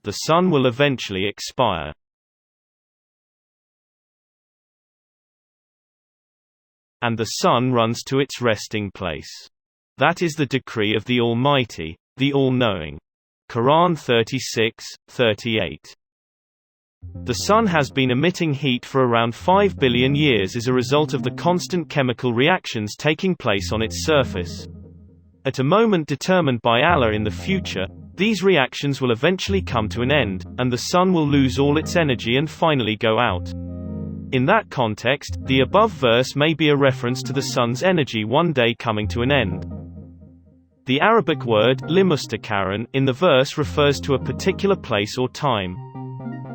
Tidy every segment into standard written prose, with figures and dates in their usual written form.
The Sun will eventually expire. And the Sun runs to its resting place. That is the decree of the Almighty, the All-Knowing. Quran 36:38. The Sun has been emitting heat for around 5 billion years as a result of the constant chemical reactions taking place on its surface. At a moment determined by Allah in the future, these reactions will eventually come to an end, and the Sun will lose all its energy and finally go out. In that context, the above verse may be a reference to the Sun's energy one day coming to an end. The Arabic word limustakaran in the verse refers to a particular place or time.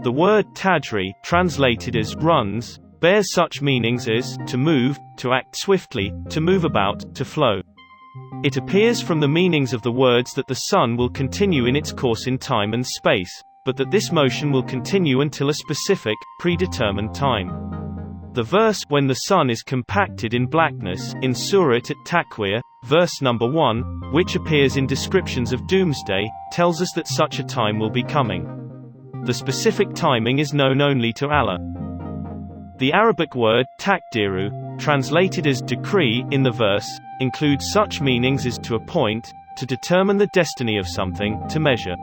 The word tajri, translated as runs, bears such meanings as to move, to act swiftly, to move about, to flow. It appears from the meanings of the words that the Sun will continue in its course in time and space, but that this motion will continue until a specific, predetermined time. The verse "when the Sun is compacted in blackness" in Surat at-Takwir, verse number 1, which appears in descriptions of doomsday, tells us that such a time will be coming. The specific timing is known only to Allah. The Arabic word takdiru, translated as decree in the verse, includes such meanings as to appoint, to determine the destiny of something, to measure.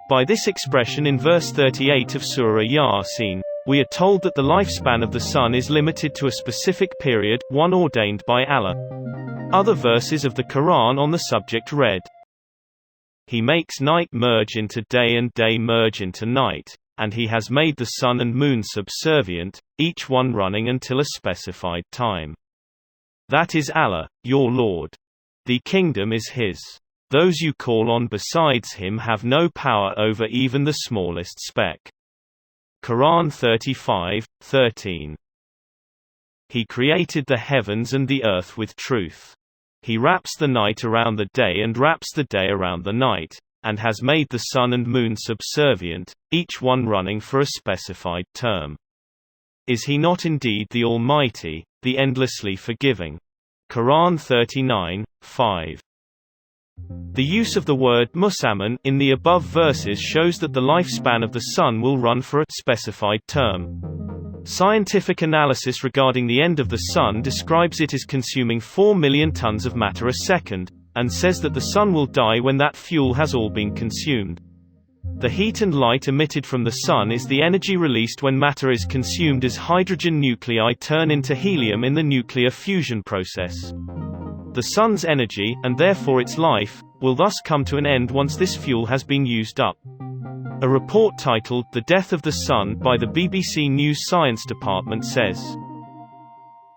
By this expression in verse 38 of Surah Yasin, we are told that the lifespan of the Sun is limited to a specific period, one ordained by Allah. Other verses of the Quran on the subject read, "He makes night merge into day and day merge into night, and He has made the Sun and Moon subservient, each one running until a specified time. That is Allah, your Lord. The kingdom is His. Those you call on besides Him have no power over even the smallest speck." Quran 35:13. He created the heavens and the earth with truth. He wraps the night around the day and wraps the day around the night, and has made the Sun and Moon subservient, each one running for a specified term. Is He not indeed the Almighty, the endlessly forgiving? Quran 39:5. The use of the word musamman in the above verses shows that the lifespan of the Sun will run for a specified term. Scientific analysis regarding the end of the Sun describes it as consuming 4 million tons of matter a second, and says that the Sun will die when that fuel has all been consumed. The heat and light emitted from the Sun is the energy released when matter is consumed as hydrogen nuclei turn into helium in the nuclear fusion process. The Sun's energy, and therefore its life, will thus come to an end once this fuel has been used up. A report titled "The Death of the Sun" by the BBC News Science Department says,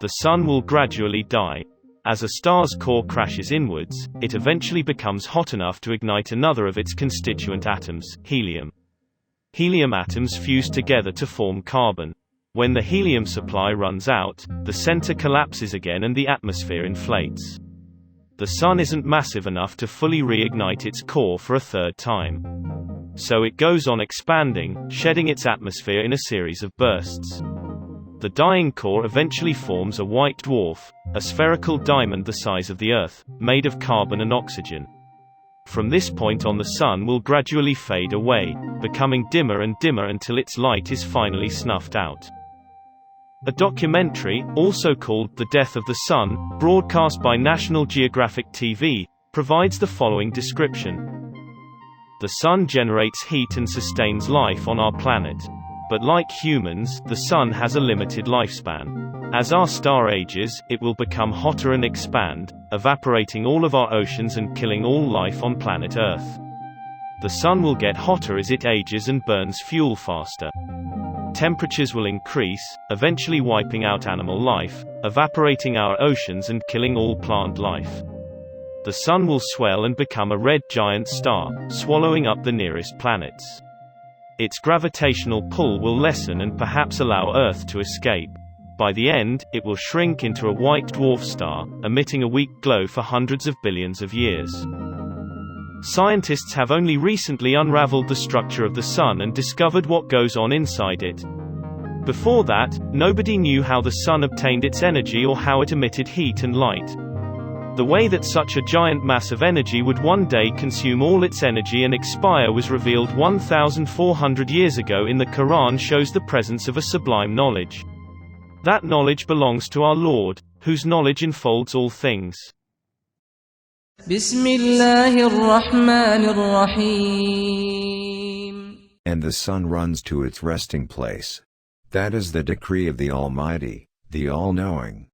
"The Sun will gradually die. As a star's core crashes inwards, it eventually becomes hot enough to ignite another of its constituent atoms, helium. Helium atoms fuse together to form carbon. When the helium supply runs out, the center collapses again and the atmosphere inflates. The Sun isn't massive enough to fully reignite its core for a third time. So it goes on expanding, shedding its atmosphere in a series of bursts. The dying core eventually forms a white dwarf, a spherical diamond the size of the Earth, made of carbon and oxygen. From this point on, the Sun will gradually fade away, becoming dimmer and dimmer until its light is finally snuffed out." A documentary, also called The Death of the Sun, broadcast by National Geographic TV, provides the following description. "The Sun generates heat and sustains life on our planet. But like humans, the Sun has a limited lifespan. As our star ages, it will become hotter and expand, evaporating all of our oceans and killing all life on planet Earth. The Sun will get hotter as it ages and burns fuel faster. Temperatures will increase, eventually wiping out animal life, evaporating our oceans and killing all plant life. The Sun will swell and become a red giant star, swallowing up the nearest planets. Its gravitational pull will lessen and perhaps allow Earth to escape. By the end, it will shrink into a white dwarf star, emitting a weak glow for hundreds of billions of years." Scientists have only recently unraveled the structure of the Sun and discovered what goes on inside it. Before that, nobody knew how the Sun obtained its energy or how it emitted heat and light. The way that such a giant mass of energy would one day consume all its energy and expire was revealed 1,400 years ago in the Quran, shows the presence of a sublime knowledge. That knowledge belongs to our Lord, whose knowledge enfolds all things. Bismillahir-Rahmanir-Rahim. And the sun runs to its resting place. That is the decree of the Almighty, the All-Knowing.